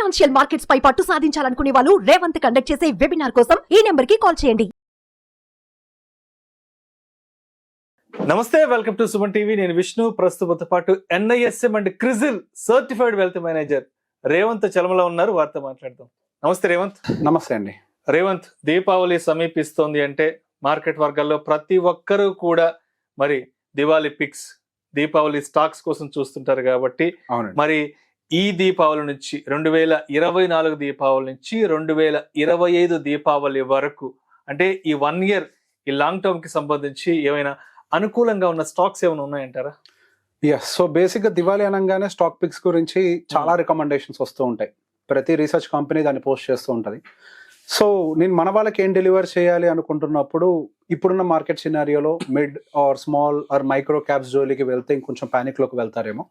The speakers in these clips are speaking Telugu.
ఫైనాన్షియల్ మార్కెట్స్ పై పట్టు సాధించాలనుకునే వాళ్ళు రేవంత్ కండక్ట్ చేసే వెబినార్ కోసం ఈ నెంబర్ కి కాల్ చేయండి. నమస్తే, వెల్కమ్ టు సుమన్ టీవీ. నేను విష్ణు. ప్రస్తుతంతో పాటు NISM and CRISIL certified wealth manager Revanth చలమలో ఉన్నారు. వారితో మాట్లాడదాం. నమస్తే రేవంత్. నమస్తే అండి. రేవంత్, దీపావళి సమీపిస్తోంది అంటే మార్కెట్ వర్గాల్లో ప్రతి ఒక్కరూ కూడా మరి దివాళీ పిక్స్, దీపావళి స్టాక్స్ కోసం చూస్తుంటారు కాబట్టి మరి ఈ దీపావళి నుంచి 2024 దీపావళి నుంచి 2025 దీపావళి వరకు అంటే ఈ 1 year ఈ లాంగ్ టర్మ్ కి సంబంధించి ఏమైనా అనుకూలంగా ఉన్న స్టాక్స్ ఏమైనా ఉన్నాయంటారా? సో బేసిక్ గా దివాళీ అనగానే స్టాక్ పిక్స్ గురించి చాలా రికమెండేషన్స్ వస్తూ ఉంటాయి. ప్రతి రీసెర్చ్ కంపెనీ దాన్ని పోస్ట్ చేస్తూ ఉంటది. సో నేను మన వాళ్ళకి ఏం డెలివర్ చేయాలి అనుకుంటున్నప్పుడు ఇప్పుడున్న మార్కెట్ సినారియోలో mid or small or micro caps జోలికి వెళ్తే ఇంకొంచెం పానిక్ లోకి వెళ్తారేమో.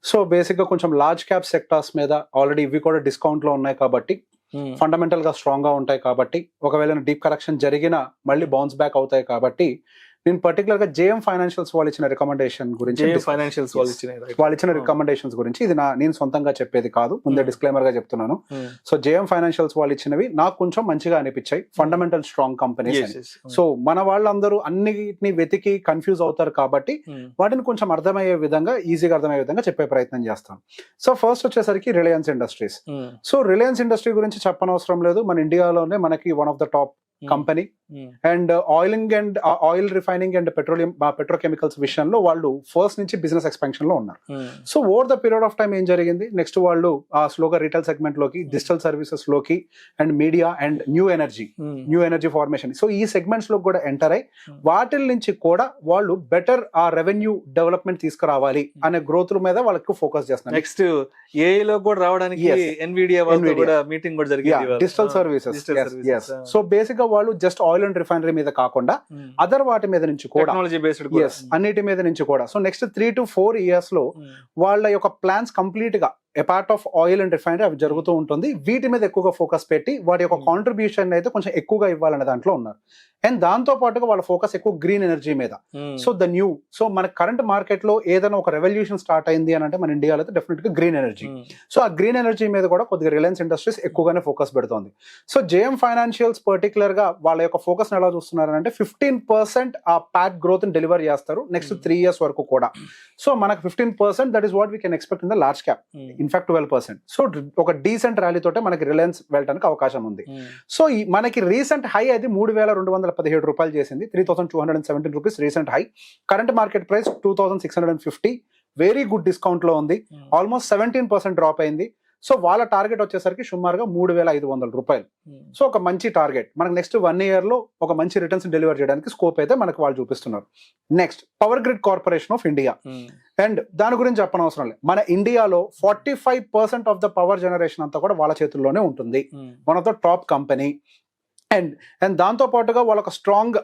సో బేసిక్ గా కొంచెం లార్జ్ క్యాప్ సెక్టార్స్ మీద ఆల్రెడీ ఇవి కూడా డిస్కౌంట్ లో ఉన్నాయి కాబట్టి, ఫండమెంటల్ గా స్ట్రాంగ్ గా ఉంటాయి కాబట్టి, ఒకవేళ డీప్ కరెక్షన్ జరిగినా మళ్ళీ బౌన్స్ బ్యాక్ అవుతాయి కాబట్టి నేను పర్టికులర్ గా JM ఫైనాన్షియల్స్ వాళ్ళు ఇచ్చిన రికమెండేషన్ గురించి వాళ్ళు ఇచ్చిన రికమెండేషన్స్ గురించి ఇది నేను సొంతంగా చెప్పేది కాదు, ముందే డిస్క్లైమర్ గా చెప్తున్నాను. సో JM ఫైనాన్షియల్స్ వాళ్ళు ఇచ్చినవి నాకు కొంచెం మంచిగా అనిపించాయి. Fundamental strong companies. సో మన వాళ్ళందరూ అన్నిటిని వెతికి కన్ఫ్యూజ్ అవుతారు కాబట్టి వాటిని కొంచెం అర్థమయ్యే విధంగా, ఈజీగా అర్థమయ్యే విధంగా చెప్పే ప్రయత్నం చేస్తాం. సో ఫస్ట్ వచ్చేసరికి Reliance industries. So Reliance industry గురించి చెప్పనవసరం లేదు. మన ఇండియాలోనే మనకి one of the top company. And oil refining and petrochemicals విషయంలో వాళ్ళు ఫస్ట్ నుంచి బిజినెస్ ఎక్స్పాన్షన్ లో ఉన్నారు. So over the period of time ఏం జరిగింది, నెక్స్ట్ వాళ్ళు ఆ స్లోగా రీటైల్ సెగ్మెంట్ లోకి, డిజిటల్ సర్వీసెస్ లోకి, and media and new energy formation, so ఈ సెగ్మెంట్స్ లో కూడా ఎంటర్ అయ్యి వాటి నుంచి కూడా వాళ్ళు బెటర్ ఆ రెవెన్యూ డెవలప్మెంట్ తీసుకురావాలి అనే గ్రోత్ మీద వాళ్ళకి ఫోకస్ చేస్తున్నారు. నెక్స్ట్ AI లో కూడా రావడానికి NVIDIA కూడా మీటింగ్ కూడా జరిగింది. Digital services. సో బేసిక్ గా వాళ్ళు జస్ట్ ఆయిల్ అండ్ రిఫైనరీ మీద కాకుండా అదర్ వాటి మీద నుంచి కూడా, అన్నిటి మీద నుంచి కూడా. సో నెక్స్ట్ 3 to 4 years లో వాళ్ళ యొక్క ప్లాన్స్ కంప్లీట్ గా apart of oil and refinery అవి జరుగుతూ ఉంటుంది. వీటి మీద ఎక్కువగా ఫోకస్ పెట్టి వాటి యొక్క కాంట్రిబ్యూషన్ అయితే కొంచెం ఎక్కువగా ఇవ్వాలనే దాంట్లో ఉన్నారు. అండ్ దాంతో పాటుగా వాళ్ళ ఫోకస్ ఎక్కువ గ్రీన్ ఎనర్జీ మీద. సో మన కరెంట్ మార్కెట్ లో ఏదైనా ఒక రెవల్యూషన్ స్టార్ట్ అయింది అని అంటే మన ఇండియాలో అయితే డెఫినెట్ గా గ్రీన్ ఎనర్జీ. సో ఆ గ్రీన్ ఎనర్జీ మీద కూడా కొద్దిగా రిలయన్స్ ఇండస్ట్రీస్ ఎక్కువగానే ఫోకస్ పెడుతోంది. సో JM ఫైనాన్షియల్స్ పర్టికులర్ గా వాళ్ళ యొక్క ఫోకస్ ఎలా చూస్తున్నారంటే 15% ఆ ప్యాట్ గ్రోత్ డెలివర్ చేస్తారు నెక్స్ట్ 3 years వరకు కూడా. సో మనకు 15% that is what we can expect in the large cap. In fact 12%. So ఒక డీసెంట్ ర్యాలీ తోటే మనకి రిలయన్స్ వెళ్ళడానికి అవకాశం ఉంది. సో మనకి రీసెంట్ హై అది 3,217 రూపాయలు చేసింది, 3,217 rupees recent high. Current market price 2,650, very good discount లో ఉంది. ఆల్మోస్ట్ 17% డ్రాప్ అయింది. సో వాళ్ళ టార్గెట్ వచ్చేసరికి సుమారుగా 3,500 రూపాయలు. సో ఒక మంచి టార్గెట్. మనకు నెక్స్ట్ 1 year లో ఒక మంచి రిటర్న్స్ డెలివర్ చేయడానికి స్కోప్ అయితే మనకు వాళ్ళు చూపిస్తున్నారు. Next power grid corporation of India. And దాని గురించి చెప్పనవసరం లేదు, మన ఇండియాలో 45% ఆఫ్ ద పవర్ జనరేషన్ అంతా కూడా వాళ్ళ చేతుల్లోనే ఉంటుంది. One of the top company. And దాంతో పాటుగా వాళ్ళ స్ట్రాంగ్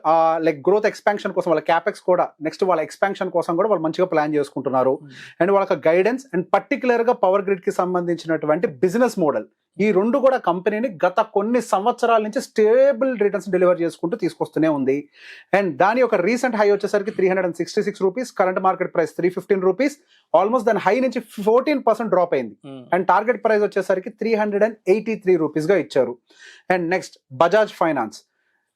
లైక్ గ్రోత్ ఎక్స్పాన్షన్ కోసం వాళ్ళ క్యాపెక్స్ కూడా, నెక్స్ట్ వాళ్ళ ఎక్స్పాన్షన్ కోసం కూడా వాళ్ళు మంచిగా ప్లాన్ చేసుకుంటున్నారు. అండ్ వాళ్ళకి గైడెన్స్ అండ్ పర్టికులర్ గా పవర్ గ్రిడ్ కి సంబంధించినటువంటి బిజినెస్ మోడల్, ఈ రెండు కూడా కంపెనీని గత కొన్ని సంవత్సరాల నుంచి స్టేబుల్ రిటర్న్స్ డెలివర్ చేసుకుంటూ తీసుకొస్తూనే ఉంది. అండ్ దాని యొక్క రీసెంట్ హై వచ్చేసరికి 366 rupees, current market price 315 rupees. Almost దాని హై నుంచి 14% డ్రాప్ అయింది. అండ్ టార్గెట్ ప్రైస్ వచ్చేసరికి 383 రూపీస్ గా ఇచ్చారు. And next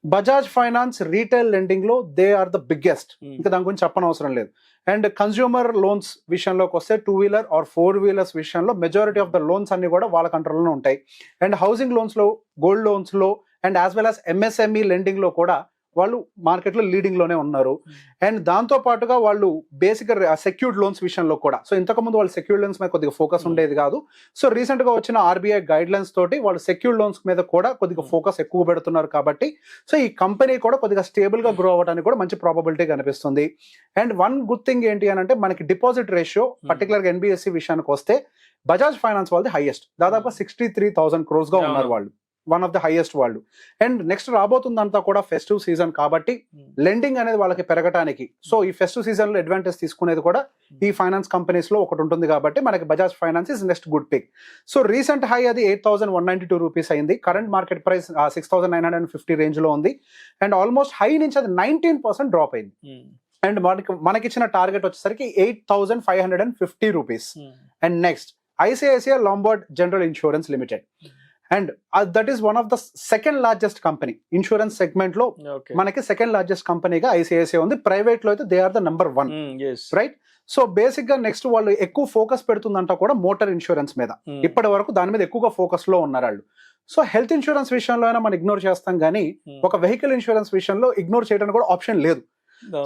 Bajaj finance retail lending లో దే ఆర్ ద బిగ్గెస్ట్. ఇంకా దాని గురించి చెప్పనవసరం లేదు. అండ్ కన్స్యూమర్ లోన్స్ విషయంలోకి వస్తే 2-wheeler ఆర్ 4-wheelers విషయంలో మెజారిటీ ఆఫ్ ద లోన్స్ అన్ని కూడా వాళ్ళ కంట్రోల్లోనే ఉంటాయి. అండ్ హౌసింగ్ లోన్స్ లో, గోల్డ్ లోన్స్ లో, and as well as MSME lending లో కూడా వాళ్ళు మార్కెట్ లో లీడింగ్ లోనే ఉన్నారు. అండ్ దాంతో పాటుగా వాళ్ళు బేసిక్ సెక్యూర్డ్ లోన్స్ విషయంలో కూడా, సో ఇంతకు ముందు వాళ్ళు సెక్యూర్డ్ లోన్స్ మీద కొద్దిగా ఫోకస్ ఉండేది కాదు. సో రీసెంట్ గా వచ్చిన RBI గైడ్ లైన్స్ తోటి వాళ్ళు సెక్యూర్డ్ లోన్స్ మీద కూడా కొద్దిగా ఫోకస్ ఎక్కువ పెడుతున్నారు కాబట్టి సో ఈ కంపెనీ కూడా కొద్దిగా స్టేబుల్ గా గ్రో అవ్వడానికి కూడా మంచి ప్రాబబిలిటీ కనిపిస్తుంది. అండ్ వన్ గుడ్ థింగ్ ఏంటి అని అంటే మనకి డిపాజిట్ రేషియో పర్టికులర్ గా NBSE విషయానికి వస్తే బజాజ్ ఫైనాన్స్ వాళ్ళది హైయెస్ట్, దాదాపు 63,000 crores గా ఉన్నారు వాళ్ళు. వన్ ఆఫ్ ద హైయెస్ట్ వాళ్ళు. అండ్ నెక్స్ట్ రాబోతుందంతా కూడా ఫెస్టివ్ సీజన్ కాబట్టి లెండింగ్ అనేది వాళ్ళకి పెరగటానికి, సో ఈ ఫెస్టివ్ సీజన్ లో అడ్వాంటేజ్ తీసుకునేది కూడా ఈ ఫైనాన్స్ కంపెనీస్ లో ఒకటి ఉంటుంది కాబట్టి మనకి Bajaj finance is next good pick. So recent high అది 8,192 రూపీస్ అయింది. కరెంట్ మార్కెట్ ప్రైస్ 6,950 రేంజ్ లో ఉంది. అండ్ ఆల్మోస్ట్ హై నుంచి అది 19% డ్రాప్ అయింది. అండ్ మనకిచ్చిన టార్గెట్ వచ్చేసరికి 8,550 rupees. And next ICICI Lombard General Insurance Limited. And that is one of the second largest company insurance segment లో. మనకి సెకండ్ లార్జెస్ట్ కంపెనీగా ICICI ఉంది. ప్రైవేట్ లో అయితే they are the number 1, right? So basic గా నెక్స్ట్ వాళ్ళు ఎక్కువ ఫోకస్ పెడుతుందంట కూడా మోటార్ ఇన్సూరెన్స్ మీద. ఇప్పటి వరకు దాని మీద ఎక్కువగా ఫోకస్ లో ఉన్నారు వాళ్ళు. సో హెల్త్ ఇన్సూరెన్స్ విషయంలో అయినా మనం ఇగ్నోర్ చేస్తాం కానీ ఒక వెహికల్ ఇన్సూరెన్స్ విషయంలో ఇగ్నోర్ చేయడానికి కూడా ఆప్షన్ లేదు.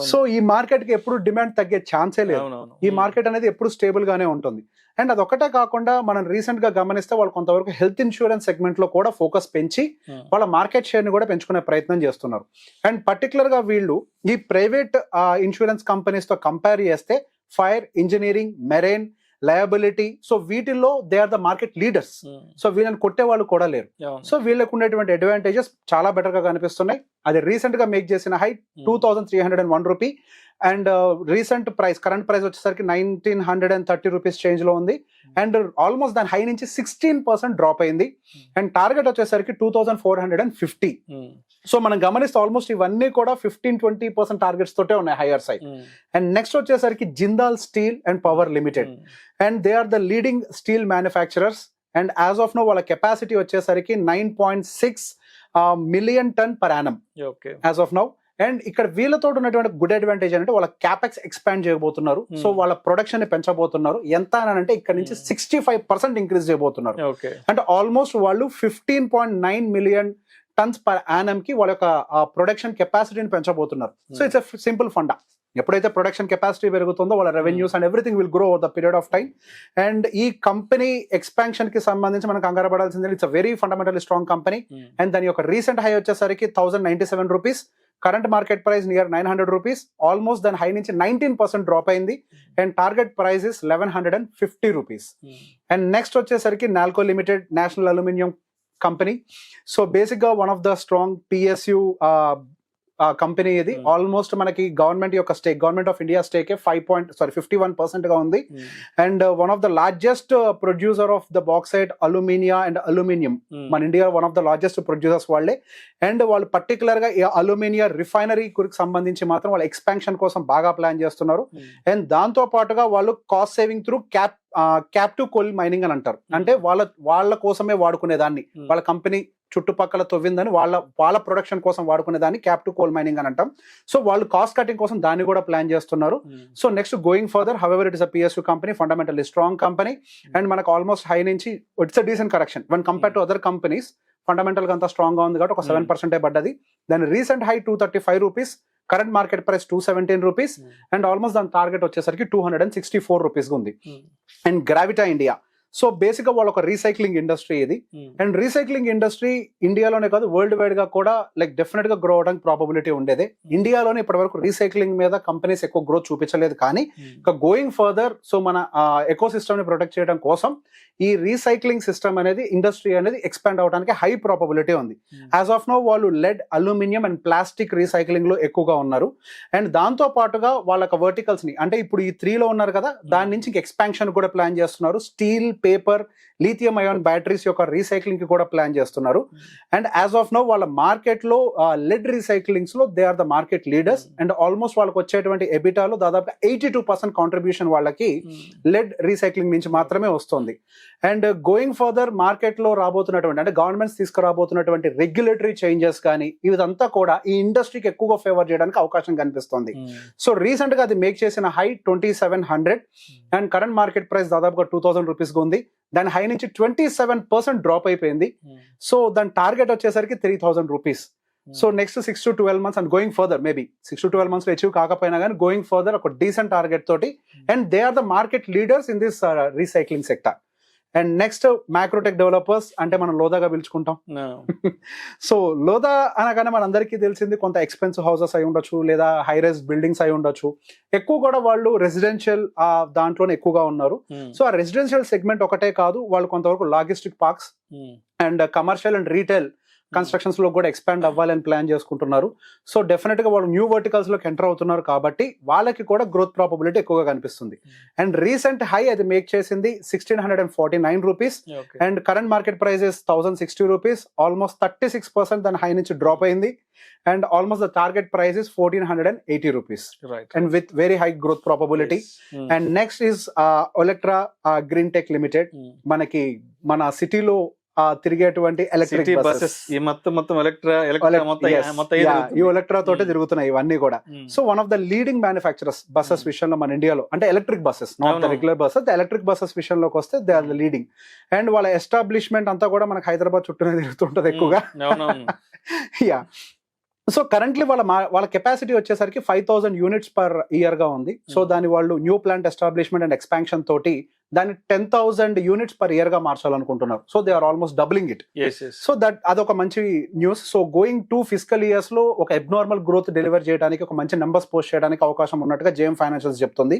సో ఈ మార్కెట్ కి ఎప్పుడు డిమాండ్ తగ్గే ఛాన్సే లేదు. ఈ మార్కెట్ అనేది ఎప్పుడు స్టేబుల్ గానే ఉంటుంది. అండ్ అదొక్కటే కాకుండా మనం రీసెంట్ గా గమనిస్తే వాళ్ళు కొంతవరకు హెల్త్ ఇన్సూరెన్స్ సెగ్మెంట్ లో కూడా ఫోకస్ పెంచి వాళ్ళ మార్కెట్ షేర్ ని కూడా పెంచుకునే ప్రయత్నం చేస్తున్నారు. అండ్ పర్టికులర్ గా వీళ్ళు ఈ ప్రైవేట్ ఇన్సూరెన్స్ కంపెనీస్ తో కంపేర్ చేస్తే fire, engineering, marine, liability, so వీటిల్లో they are the market leaders. So వీళ్ళని కొట్టే వాళ్ళు కూడా లేరు. సో వీళ్ళకు ఉండేటువంటి అడ్వాంటేజెస్ చాలా బెటర్ గా కనిపిస్తున్నాయి. అది రీసెంట్ గా మేక్ చేసిన high 2301 rupee. And recent price, current price వచ్చేసరికి 1930 రూపీస్ చేంజ్ లో ఉంది. అండ్ ఆల్మోస్ట్ దాని హై నుంచి 16% డ్రాప్ అయింది. అండ్ టార్గెట్ వచ్చేసరికి 2450. సో మనం గమనిస్తే ఆల్మోస్ట్ ఇవన్నీ కూడా 15-20% టార్గెట్స్ తోటే ఉన్నాయి హైయర్ సైడ్. అండ్ నెక్స్ట్ వచ్చేసరికి Jindal steel and power limited, and they are the leading steel manufacturers. And as of now వాళ్ళ కెపాసిటీ వచ్చేసరికి 9.6 million ton per annum as of now. And ఇక్కడ వీళ్ళతో ఉన్నటువంటి గుడ్ అడ్వాంటేజ్ అంటే వాళ్ళ క్యాపెక్స్ ఎక్స్పాండ్ చేయబోతున్నారు. సో వాళ్ళ ప్రొడక్షన్ ని పెంచబోతున్నారు. ఎంత అని అంటే ఇక్కడ నుంచి 65% ఇంక్రీజ్ చేయబోతున్నారు. అంటే ఆల్మోస్ట్ వాళ్ళు 15.9 million tons per annum కి వాళ్ళ యొక్క ప్రొడక్షన్ కెపాసిటీని పెంచబోతున్నారు. So it's a simple funda. ఎప్పుడైతే ప్రొడక్షన్ కెపాసిటీ పెరుగుతుందో వాళ్ళ revenues and everything will grow over the period of time. And ఈ కంపెనీ ఎక్స్పాన్షన్ కి సంబంధించి మనం కంగారు పడాల్సింది, it's a very fundamentally strong company. And దాని యొక్క రీసెంట్ హై వచ్చేసరికి 1097 rupees, current market price near 900 rupees. Almost దాని హై నుంచి 19% డ్రాప్ అయింది. And target price is 1150 rupees. And next వచ్చేసరికి NALCO limited, national aluminium company. So basic గా one of the strong PSU company ఇది. ఆల్మోస్ట్ మనకి గవర్నమెంట్ యొక్క stake, government of India stake 51% గా ఉంది. And one of the largest producer of the bauxite, alumina and aluminium. మన India one of the largest producers వాళ్ళే. అండ్ వాళ్ళు పర్టికులర్ గా అల్యూమినియా రిఫైనరీ కు సంబంధించి మాత్రం వాళ్ళ ఎక్స్పాన్షన్ కోసం బాగా ప్లాన్ చేస్తున్నారు. అండ్ దాంతో పాటుగా వాళ్ళు cost saving through captive coal mining అని అంటారు. అంటే వాళ్ళ కోసమే వాడుకునేదాన్ని, వాళ్ళ కంపెనీ చుట్టుపక్కల తవ్విందని వాళ్ళ ప్రొడక్షన్ కోసం వాడుకునేదాన్ని క్యాప్టివ్ కోల్ మైనింగ్ అని అంటాం. సో వాళ్ళు కాస్ట్ కటింగ్ కోసం దాన్ని కూడా ప్లాన్ చేస్తున్నారు. So next going further, however it is a PSU company, fundamentally strong company. And మనకు ఆల్మోస్ట్ హై నుంచి it's a decent correction one compare to other companies. Fundamental గా అంతా స్ట్రాంగ్ గా ఉంది కాబట్టి ఒక 7% పడ్డది. దాని recent high 235 rupees, current market price 217 rupees. And almost దాని టార్గెట్ వచ్చేసరికి 264 రూపీస్ ఉంది. And Gravita India, so basic గా వాళ్ళ ఒక రీసైక్లింగ్ ఇండస్ట్రీ ఇది. అండ్ రీసైక్లింగ్ ఇండస్ట్రీ ఇండియాలోనే కాదు వరల్డ్ వైడ్ గా కూడా లైక్ డెఫినెట్ గా గ్రో అవడానికి ప్రాబబిలిటీ ఉండేది. ఇండియాలోనే ఇప్పటి వరకు రీసైక్లింగ్ మీద కంపెనీస్ ఎక్కువ గ్రోత్ చూపించలేదు. కానీ ఇక గోయింగ్ ఫర్దర్, సో మన ఎకో సిస్టమ్ ని ప్రొటెక్ట్ చేయడం కోసం ఈ రీసైక్లింగ్ సిస్టమ్ అనేది, ఇండస్ట్రీ అనేది ఎక్స్పాండ్ అవడానికి హై ప్రాబబిలిటీ ఉంది. యాజ్ ఆఫ్ నో వాళ్ళు lead, aluminium and plastic recycling లో ఎక్కువగా ఉన్నారు. అండ్ దాంతో పాటుగా వాళ్ళ వర్టికల్స్ ని, అంటే ఇప్పుడు ఈ 3 లో ఉన్నారు కదా, దాని నుంచి ఎక్స్పాన్షన్ కూడా ప్లాన్ చేస్తున్నారు. Steel, paper, lithium ion batteries యొక్క రీసైక్లింగ్ కి కూడా ప్లాన్ చేస్తున్నారు. అండ్ యాజ్ ఆఫ్ నో వాళ్ళ మార్కెట్ లో లెడ్ రీసైక్లింగ్స్ లో they are the market leaders. And almost వాళ్ళకి వచ్చేటువంటి ఎబిటాలో దాదాపు 82% కాంట్రిబ్యూషన్ వాళ్ళకి లెడ్ రీసైక్లింగ్ నుంచి మాత్రమే వస్తుంది. అండ్ గోయింగ్ ఫర్దర్, మార్కెట్ లో రాబోతున్నటువంటి, అంటే గవర్నమెంట్స్ తీసుకురాబోతున్నటువంటి రెగ్యులేటరీ చేంజెస్ కానీ ఇదంతా కూడా ఈ ఇండస్ట్రీకి ఎక్కువగా ఫేవర్ చేయడానికి అవకాశం కనిపిస్తుంది. సో రీసెంట్ గా అది మేక్ చేసిన high 2700 and current market price దాదాపుగా 2000 రూపీస్ ఉంది. దాని హై నుంచి 27% డ్రాప్ అయిపోయింది. సో దాని టార్గెట్ వచ్చేసరికి 3000 rupees. So next 6 to 12 months and going further, maybe 6 to 12 months లో అచీవ్ కాకపోయినా కానీ గోయింగ్ ఫర్దర్ ఒక డీసెంట్ టార్గెట్ తోటి. And they are the market leaders in this recycling sector. And next macrotech developers, అంటే మనం లోదాగా పిలుచుకుంటాం. సో లోదా అనగానే మన అందరికీ తెలిసింది కొంత ఎక్స్పెన్సివ్ హౌసెస్ అయి ఉండొచ్చు, లేదా హై రైజ్ బిల్డింగ్స్ అయి ఉండొచ్చు. ఎక్కువ కూడా వాళ్ళు రెసిడెన్షియల్ దాంట్లోనే ఎక్కువగా ఉన్నారు. సో ఆ రెసిడెన్షియల్ సెగ్మెంట్ ఒకటే కాదు, వాళ్ళు కొంతవరకు logistic parks and commercial and retail constructions లో కూడా ఎక్స్పాండ్ అవ్వాలని ప్లాన్ చేసుకుంటున్నారు. సో డెఫినెట్ గా వాళ్ళు న్యూ వర్టికల్స్ లోకి ఎంటర్ అవుతున్నారు కాబట్టి వాళ్ళకి కూడా గ్రోత్ ప్రాబబిలిటీ ఎక్కువగా కనిపిస్తుంది. అండ్ రీసెంట్ హై అది మేక్ చేసింది 1649 rupees and current market price is 1060 rupees. Almost 36% దాని హై నుంచి డ్రాప్ అయింది. And almost the target price is 1480 rupees. Right. And with very high growth probability. Yes. And next is Electra Green Tech Limited. మనకి మన సిటీలో తిరిగేటువంటి ఎలక్ట్రిక్ బస్సెస్ ఈ మొత్తం ఎలక్ట్రా ఈ ఎలక్ట్రా తోటే తిరుగుతున్నాయి ఇవన్నీ కూడా. So one of the leading manufacturers buses విషయంలో మన ఇండియాలో, అంటే electric buses, not the regular buses, the electric buses విషయంలోకి వస్తే they are the leading. And వాళ్ళ ఎస్టాబ్లిష్మెంట్ అంతా కూడా మనకి హైదరాబాద్ చుట్టూనే తిరుగుతుంటది ఎక్కువగా. యా. సో కరెంట్లీ వాళ్ళ కెపాసిటీ వచ్చేసరికి 5000 యూనిట్స్ పర్ ఇయర్ గా ఉంది. సో దాని వాళ్ళు new plant establishment and expansion తోటి దాన్ని 10,000 యూనిట్స్ పర్ ఇయర్ గా మార్చాలనుకుంటున్నారు. So they are almost doubling it. So అదొక మంచి news. So going 2 physical years లో ఒక అబ్నార్మల్ గ్రోత్ డెలివర్ చేయడానికి, ఒక మంచి నెంబర్స్ పోస్ట్ చేయడానికి అవకాశం ఉన్నట్టుగా జేఎం ఫైనాన్షియల్స్ చెప్తుంది.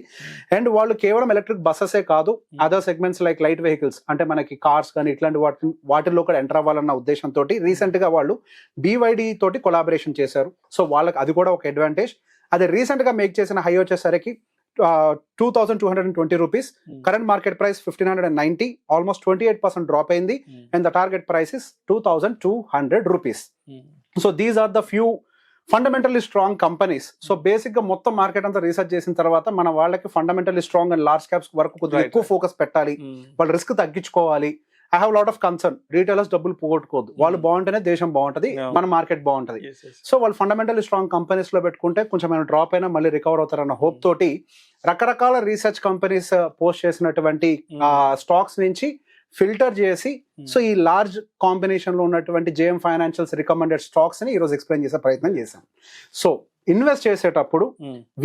అండ్ వాళ్ళు కేవలం ఎలక్ట్రిక్ బస్సెసే కాదు, other segments like light vehicles, అంటే మనకి కార్స్ కానీ ఇట్లాంటి వాటిల్లో కూడా ఎంటర్ అవ్వాలన్న ఉద్దేశంతో రీసెంట్ గా వాళ్ళు BYD తోటి కొలాబరేషన్ చేశారు. సో వాళ్ళకి అది కూడా ఒక అడ్వాంటేజ్. అదే రీసెంట్ గా మేక్ చేసిన హై వచ్చేసరికి 2220 rupees. Current market price 1590, almost 28% drop అయింది. And the target price is 2200 rupees. So these are the few fundamentally strong companies. So basic గా మొత్తం మార్కెట్ అంతా రీసెర్చ్ చేసిన తర్వాత మన వాళ్ళకి fundamentally strong and large caps వరకు కొద్దిగా ఎక్కువ ఫోకస్ పెట్టాలి, వాళ్ళ రిస్క్ తగ్గించుకోవాలి. I have lot of concern. Retailers డబ్బులు పోగొట్టుకోవద్దు, వాళ్ళు బాగుంటేనే దేశం బాగుంటది, మన మార్కెట్ బాగుంటది. సో వాళ్ళు ఫండమెంటల్లీ స్ట్రాంగ్ కంపెనీస్ లో పెట్టుకుంటే కొంచెం ఏమైనా డ్రాప్ అయినా మళ్ళీ రికవర్ అవుతారన్న హోప్ తోటి రకరకాల రీసెర్చ్ కంపెనీస్ పోస్ట్ చేసినటువంటి స్టాక్స్ నుంచి ఫిల్టర్ చేసి సో ఈ లార్జ్ కాంబినేషన్ లో ఉన్నటువంటి జేఎం ఫైనాన్షియల్స్ రికమెండెడ్ స్టాక్స్ ని ఈ రోజు ఎక్స్ప్లెయిన్ చేసే ప్రయత్నం చేశాను. సో ఇన్వెస్ట్ చేసేటప్పుడు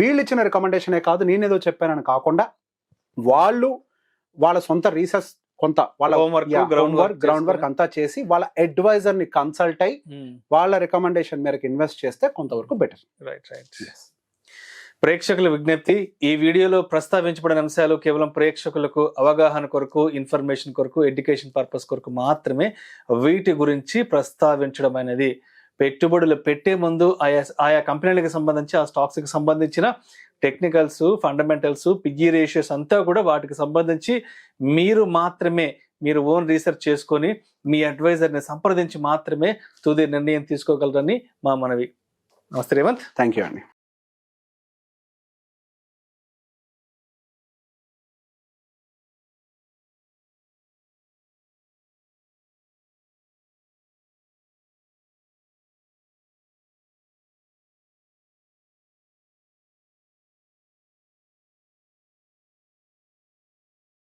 వీళ్ళు ఇచ్చిన రికమెండేషనే కాదు, నేనేదో చెప్పానని కాకుండా వాళ్ళ సొంత రీసెర్చ్, కొంత వాళ్ళ గ్రౌండ్ వర్క్ అంతా చేసి వాళ్ళ అడ్వైజర్ ని కన్సల్ట్ అయ్యి వాళ్ళ రికమెండేషన్ మేరకు ఇన్వెస్ట్ చేస్తే కొంతవరకు బెటర్. ప్రేక్షకుల విజ్ఞప్తి, ఈ వీడియోలో ప్రస్తావించబడిన అంశాలు కేవలం ప్రేక్షకులకు అవగాహన కొరకు, ఇన్ఫర్మేషన్ కొరకు, ఎడ్యుకేషన్ పర్పస్ కొరకు మాత్రమే వీటి గురించి ప్రస్తావించడం అనేది. పెట్టుబడులు పెట్టే ముందు ఆయా కంపెనీలకు సంబంధించి, ఆ స్టాక్స్ కి సంబంధించిన టెక్నికల్స్, ఫండమెంటల్స్, పిగ్గి రేషియోస్ అంతా కూడా వాటికి సంబంధించి మీరు ఓన్ రీసెర్చ్ చేసుకొని మీ అడ్వైజర్ని సంప్రదించి మాత్రమే తుది నిర్ణయం తీసుకోగలరని మా మనవి. నమస్తే రేవంత్. థ్యాంక్ యూ అండి.